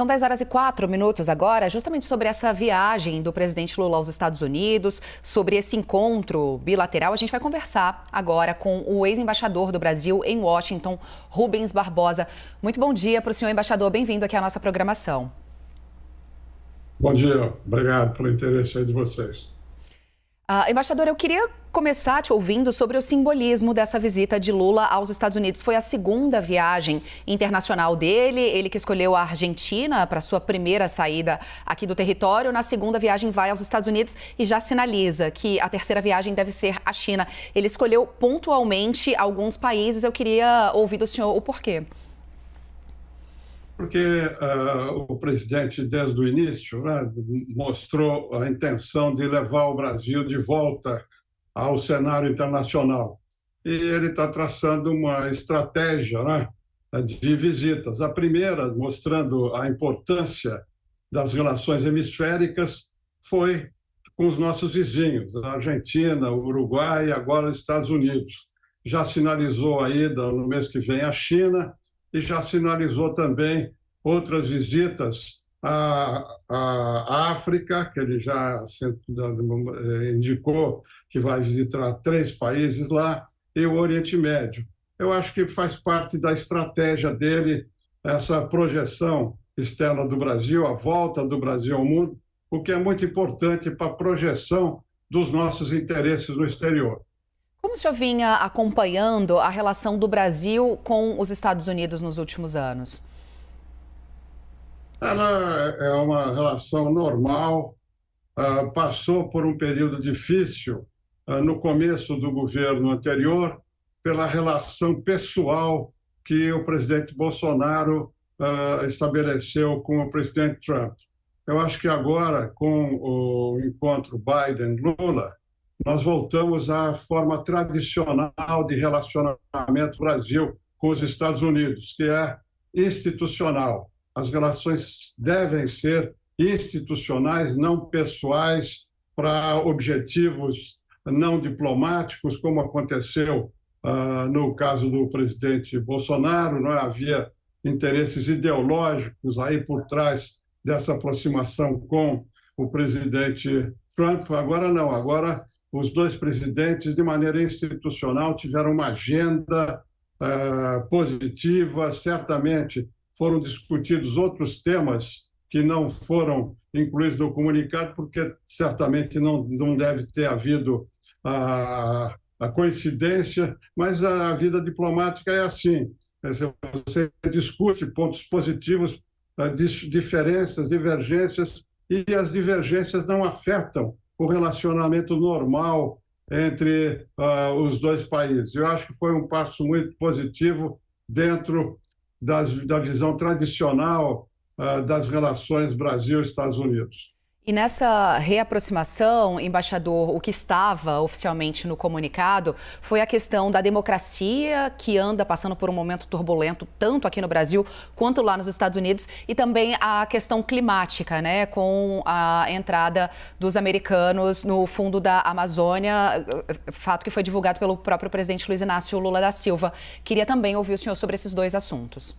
São 10h04 agora, justamente sobre essa viagem do presidente Lula aos Estados Unidos, sobre esse encontro bilateral. A gente vai conversar agora com o ex-embaixador do Brasil em Washington, Rubens Barbosa. Muito bom dia para o senhor embaixador, bem-vindo aqui à nossa programação. Bom dia, obrigado pelo interesse aí de vocês. Embaixador, eu queria começar te ouvindo sobre o simbolismo dessa visita de Lula aos Estados Unidos. Foi a segunda viagem internacional dele, ele que escolheu a Argentina para sua primeira saída aqui do território. Na segunda viagem vai aos Estados Unidos e já sinaliza que a terceira viagem deve ser a China. Ele escolheu pontualmente alguns países, eu queria ouvir do senhor o porquê. Porque o presidente, desde o início, né, mostrou a intenção de levar o Brasil de volta ao cenário internacional. E ele está traçando uma estratégia, né, de visitas. A primeira, mostrando a importância das relações hemisféricas, foi com os nossos vizinhos, a Argentina, o Uruguai e agora os Estados Unidos. Já sinalizou a ida no mês que vem à China, e já sinalizou também outras visitas à África, que ele já indicou que vai visitar 3 países lá, e o Oriente Médio. Eu acho que faz parte da estratégia dele essa projeção externa do Brasil, a volta do Brasil ao mundo, o que é muito importante para a projeção dos nossos interesses no exterior. Como o senhor vinha acompanhando a relação do Brasil com os Estados Unidos nos últimos anos? Ela é uma relação normal, passou por um período difícil no começo do governo anterior, pela relação pessoal que o presidente Bolsonaro estabeleceu com o presidente Trump. Eu acho que agora, com o encontro Biden-Lula, nós voltamos à forma tradicional de relacionamento do Brasil com os Estados Unidos, que é institucional. As relações devem ser institucionais, não pessoais, para objetivos não diplomáticos, como aconteceu no caso do presidente Bolsonaro. Não havia interesses ideológicos aí por trás dessa aproximação com o presidente Trump. Agora não, agora os dois presidentes, de maneira institucional, tiveram uma agenda positiva. Certamente foram discutidos outros temas que não foram incluídos no comunicado, porque certamente não deve ter havido a coincidência, mas a vida diplomática é assim. Você discute pontos positivos, diferenças, divergências, e as divergências não afetam o relacionamento normal entre os dois países. Eu acho que foi um passo muito positivo dentro da visão tradicional das relações Brasil-Estados Unidos. E nessa reaproximação, embaixador, o que estava oficialmente no comunicado foi a questão da democracia, que anda passando por um momento turbulento, tanto aqui no Brasil quanto lá nos Estados Unidos, e também a questão climática, né, com a entrada dos americanos no fundo da Amazônia, fato que foi divulgado pelo próprio presidente Luiz Inácio Lula da Silva. Queria também ouvir o senhor sobre esses dois assuntos.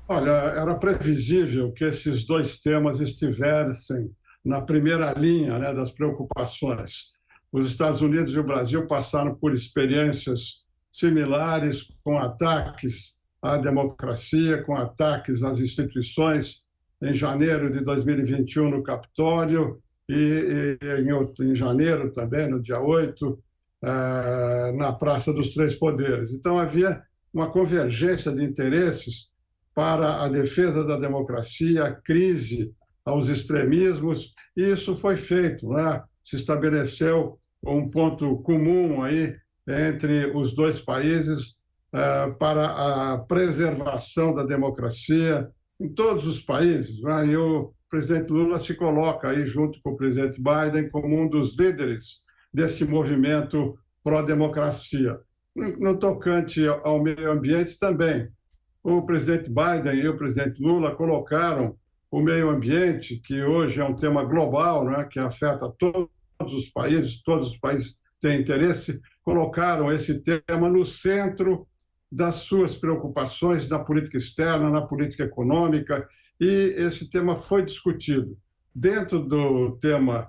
Olha, era previsível que esses dois temas estivessem na primeira linha, né, das preocupações. Os Estados Unidos e o Brasil passaram por experiências similares, com ataques à democracia, com ataques às instituições, em janeiro de 2021 no Capitólio e em janeiro também, no dia 8, na Praça dos Três Poderes. Então, havia uma convergência de interesses para a defesa da democracia, a crise aos extremismos, e isso foi feito, né? Se estabeleceu um ponto comum aí entre os dois países para a preservação da democracia em todos os países, né? E o presidente Lula se coloca aí junto com o presidente Biden como um dos líderes desse movimento pró-democracia. No tocante ao meio ambiente também, o presidente Biden e o presidente Lula colocaram o meio ambiente, que hoje é um tema global, né, que afeta todos os países têm interesse, colocaram esse tema no centro das suas preocupações na política externa, na política econômica, e esse tema foi discutido. Dentro do tema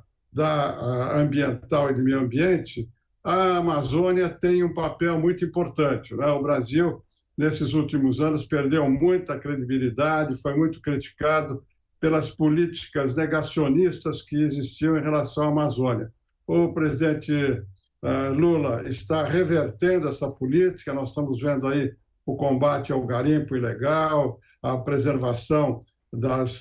ambiental e do meio ambiente, a Amazônia tem um papel muito importante, né? O Brasil, nesses últimos anos, perdeu muita credibilidade, foi muito criticado pelas políticas negacionistas que existiam em relação à Amazônia. O presidente Lula está revertendo essa política, nós estamos vendo aí o combate ao garimpo ilegal, a preservação das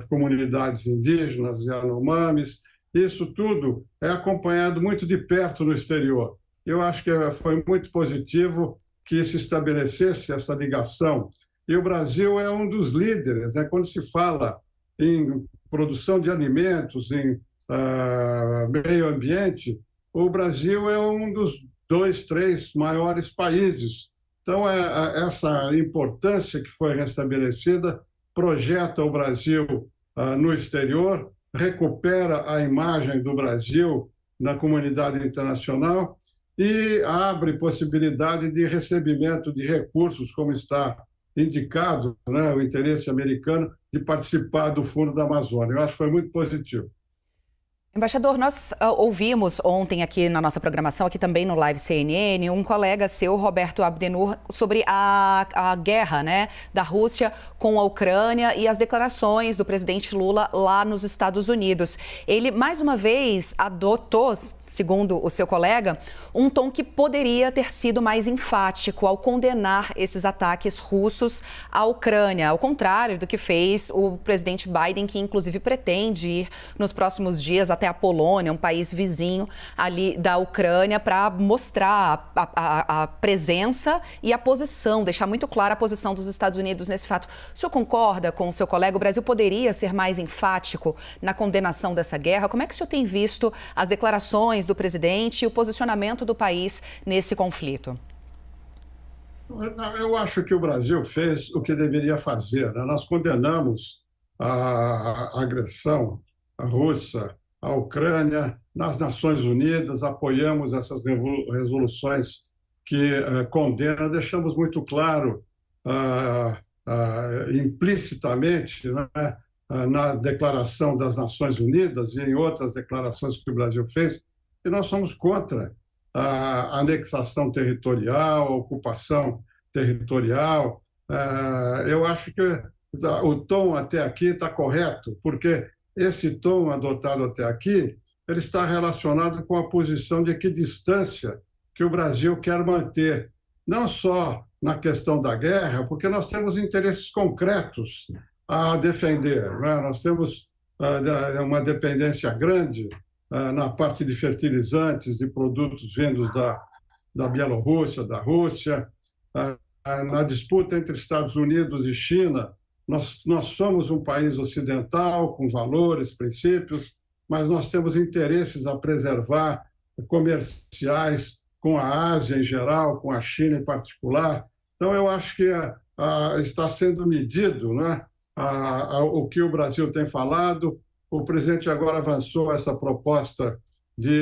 comunidades indígenas e Yanomamis. Isso tudo é acompanhado muito de perto no exterior. Eu acho que foi muito positivo que se estabelecesse essa ligação. E o Brasil é um dos líderes, né? Quando se fala em produção de alimentos, em meio ambiente, o Brasil é um dos 2, 3 maiores países. Então, essa importância que foi restabelecida projeta o Brasil no exterior, recupera a imagem do Brasil na comunidade internacional e abre possibilidade de recebimento de recursos, como está indicado, né, o interesse americano de participar do Fundo da Amazônia. Eu acho que foi muito positivo. Embaixador, nós ouvimos ontem aqui na nossa programação, aqui também no Live CNN, um colega seu, Roberto Abdenur, sobre a guerra, né, da Rússia com a Ucrânia e as declarações do presidente Lula lá nos Estados Unidos. Ele, mais uma vez, adotou, segundo o seu colega, um tom que poderia ter sido mais enfático ao condenar esses ataques russos à Ucrânia, ao contrário do que fez o presidente Biden, que inclusive pretende ir nos próximos dias até a Polônia, um país vizinho ali da Ucrânia, para mostrar a presença e a posição, deixar muito clara a posição dos Estados Unidos nesse fato. O senhor concorda com o seu colega? O Brasil poderia ser mais enfático na condenação dessa guerra? Como é que o senhor tem visto as declarações do presidente e o posicionamento do país nesse conflito? Eu acho que o Brasil fez o que deveria fazer, né? Nós condenamos a agressão russa à Ucrânia nas Nações Unidas, apoiamos essas resoluções que condenam, deixamos muito claro implicitamente, né, na Declaração das Nações Unidas e em outras declarações que o Brasil fez, que nós somos contra a anexação territorial, a ocupação territorial. Eu acho que o tom até aqui está correto, porque esse tom adotado até aqui ele está relacionado com a posição de equidistância que o Brasil quer manter, não só na questão da guerra, porque nós temos interesses concretos a defender, né? Nós temos uma dependência grande na parte de fertilizantes, de produtos vindos da Bielorrússia, da Rússia, na disputa entre Estados Unidos e China. Nós somos um país ocidental com valores, princípios, mas nós temos interesses a preservar comerciais com a Ásia em geral, com a China em particular. Então, eu acho que está sendo medido, né, o que o Brasil tem falado. O presidente agora avançou essa proposta de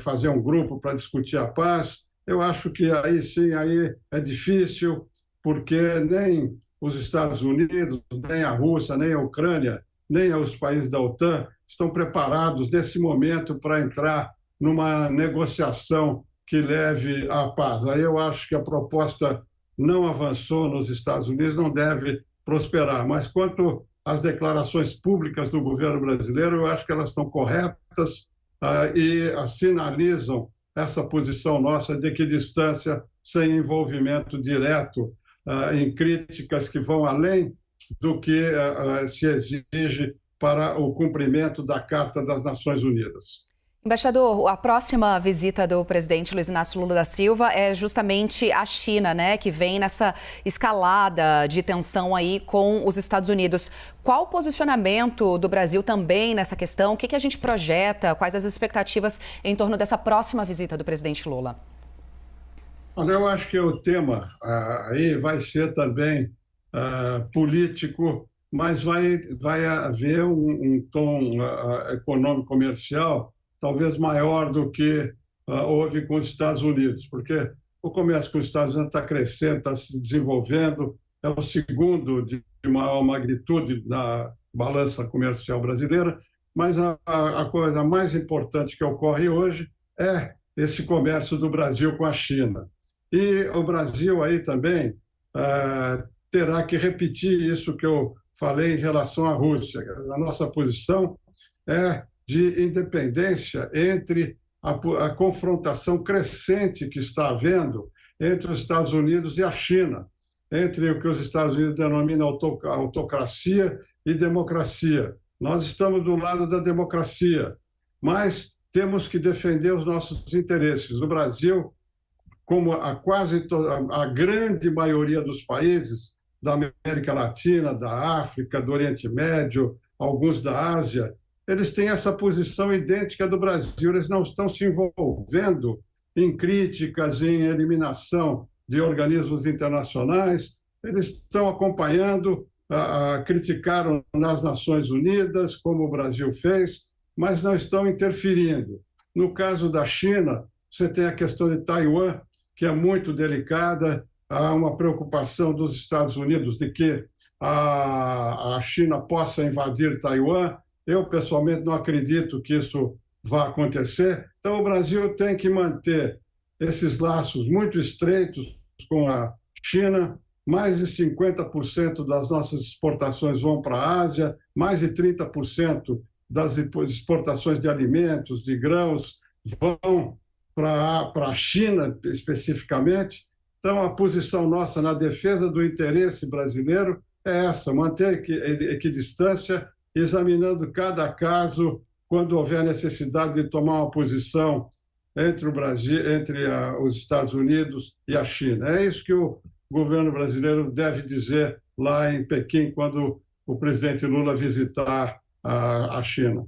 fazer um grupo para discutir a paz. Eu acho que aí sim aí é difícil, porque nem os Estados Unidos, nem a Rússia, nem a Ucrânia, nem os países da OTAN estão preparados nesse momento para entrar numa negociação que leve à paz. Aí eu acho que a proposta não avançou nos Estados Unidos, não deve prosperar. Mas quanto às declarações públicas do governo brasileiro, eu acho que elas estão corretas e sinalizam essa posição nossa de equidistância, sem envolvimento direto em críticas que vão além do que se exige para o cumprimento da Carta das Nações Unidas. Embaixador, a próxima visita do presidente Luiz Inácio Lula da Silva é justamente a China, né, que vem nessa escalada de tensão aí com os Estados Unidos. Qual o posicionamento do Brasil também nessa questão? O que a gente projeta? Quais as expectativas em torno dessa próxima visita do presidente Lula? Olha, eu acho que o tema aí vai ser também político, mas vai haver um tom econômico-comercial talvez maior do que houve com os Estados Unidos, porque o comércio com os Estados Unidos está crescendo, está se desenvolvendo, é o segundo de maior magnitude da balança comercial brasileira, mas a coisa mais importante que ocorre hoje é esse comércio do Brasil com a China. E o Brasil aí também terá que repetir isso que eu falei em relação à Rússia. A nossa posição é de independência entre a confrontação crescente que está havendo entre os Estados Unidos e a China, entre o que os Estados Unidos denominam autocracia e democracia. Nós estamos do lado da democracia, mas temos que defender os nossos interesses. O Brasil, como a grande maioria dos países da América Latina, da África, do Oriente Médio, alguns da Ásia, eles têm essa posição idêntica do Brasil. Eles não estão se envolvendo em críticas, em eliminação de organismos internacionais. Eles estão acompanhando, criticaram nas Nações Unidas, como o Brasil fez, mas não estão interferindo. No caso da China, você tem a questão de Taiwan, que é muito delicada. Há uma preocupação dos Estados Unidos de que a China possa invadir Taiwan. Eu, pessoalmente, não acredito que isso vá acontecer. Então, o Brasil tem que manter esses laços muito estreitos com a China. Mais de 50% das nossas exportações vão para a Ásia, mais de 30% das exportações de alimentos, de grãos, vão para a China, especificamente. Então, a posição nossa na defesa do interesse brasileiro é essa, manter equidistância, examinando cada caso, quando houver necessidade de tomar uma posição entre o Brasil, entre os Estados Unidos e a China. É isso que o governo brasileiro deve dizer lá em Pequim, quando o presidente Lula visitar a China.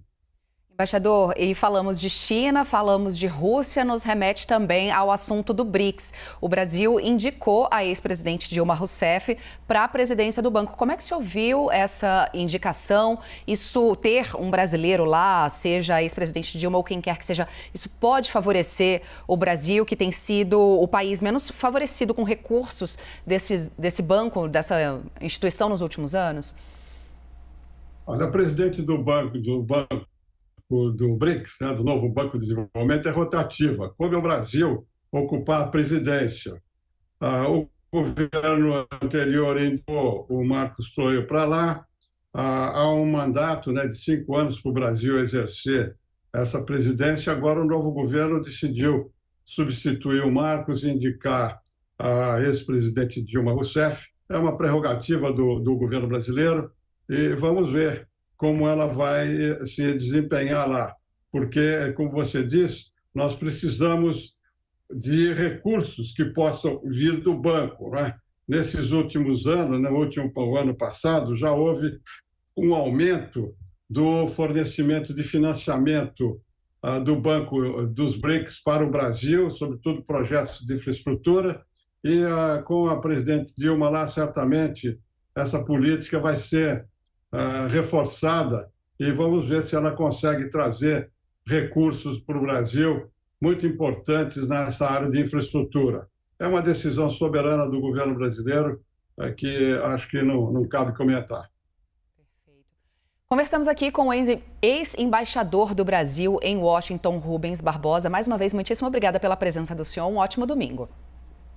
Embaixador, e falamos de China, falamos de Rússia, nos remete também ao assunto do BRICS. O Brasil indicou a ex-presidente Dilma Rousseff para a presidência do banco. Como é que se ouviu essa indicação? Isso, ter um brasileiro lá, seja a ex-presidente Dilma ou quem quer que seja, isso pode favorecer o Brasil, que tem sido o país menos favorecido com recursos desse banco, dessa instituição nos últimos anos? Olha, a presidente do BRICS, né, do novo Banco de Desenvolvimento, é rotativa. Como o Brasil ocupar a presidência, o governo anterior enviou o Marcos Troio para lá, há um mandato, né, de 5 anos para o Brasil exercer essa presidência. Agora o novo governo decidiu substituir o Marcos e indicar a ex-presidente Dilma Rousseff. É uma prerrogativa do governo brasileiro e vamos ver como ela vai se desempenhar lá. Porque, como você disse, nós precisamos de recursos que possam vir do banco, né? Nesses últimos anos, no último ano passado, já houve um aumento do fornecimento de financiamento do Banco dos BRICS para o Brasil, sobretudo projetos de infraestrutura, e com a presidente Dilma lá, certamente, essa política vai ser reforçada e vamos ver se ela consegue trazer recursos para o Brasil muito importantes nessa área de infraestrutura. É uma decisão soberana do governo brasileiro que acho que não cabe comentar. Perfeito. Conversamos aqui com o ex-embaixador do Brasil em Washington, Rubens Barbosa. Mais uma vez, muitíssimo obrigada pela presença do senhor. Um ótimo domingo.